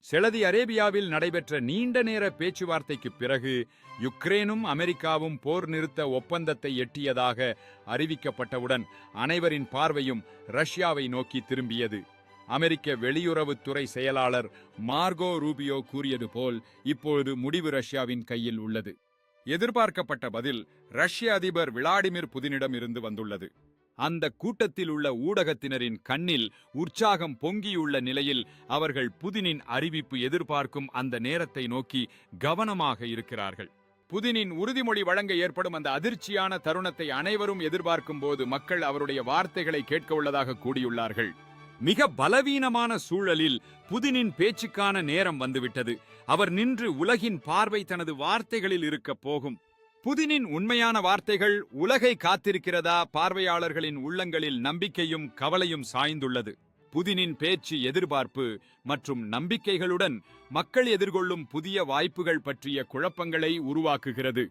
செலதி அரேபியாவில் நடைபெற்ற நீண்ட நேர பேச்சுவார்த்தைக்கு பிறகு யுக்ரேனும் அமெரிக்காவும் போர் நிறுத்த ஒப்பந்தத்தை எட்டியதாக அறிவிக்கப்பட்டவுடன் அனைவரின் பார்வையும் ரஷ்யாவை நோக்கி திரும்பியது. அமெரிக்க வெளியுறவுத்துறை செயலாளர் மார்கோ ரூபியோ கூறியது போல் இப்பொழுது முடிவு ரஷ்யாவின் கையில் உள்ளது. எதிர்பார்க்கப்பட்ட பதில் ரஷ்ய அதிபர் விளாடிமிர் புதினிடம் இருந்து வந்துள்ளது. அந்த கூட்டத்தில் உள்ள ஊடகத்தினரின் கண்ணில் உற்சாகம் பொங்கியுள்ள நிலையில் அவர்கள் புதினின் அறிவிப்பு எதிர்பார்க்கும் அந்த நேரத்தை நோக்கி கவனமாக இருக்கிறார்கள். புதினின் உறுதிமொழி வழங்க ஏற்படும் அந்த அதிர்ச்சியான தருணத்தை அனைவரும் எதிர்பார்க்கும் போது மக்கள் அவருடைய வார்த்தைகளை கேட்க உள்ளதாக கூடியுள்ளார்கள். மிக பலவீனமான சூழலில் புதினின் பேச்சுக்கான நேரம் வந்துவிட்டது. அவர் நின்று உலகின் பார்வை தனது வார்த்தைகளில் இருக்க போகும். புதினின் உண்மையான வார்த்தைகள் உலகை காத்திருக்கிறதா? பார்வையாளர்களின் உள்ளங்களில் நம்பிக்கையும் கவலையும் சாய்ந்துள்ளது. புதினின் பேச்சு எதிர்பார்ப்பு மற்றும் நம்பிக்கைகளுடன் மக்கள் எதிர்கொள்ளும் புதிய வாய்ப்புகள் பற்றிய குழப்பங்களை உருவாக்குகிறது.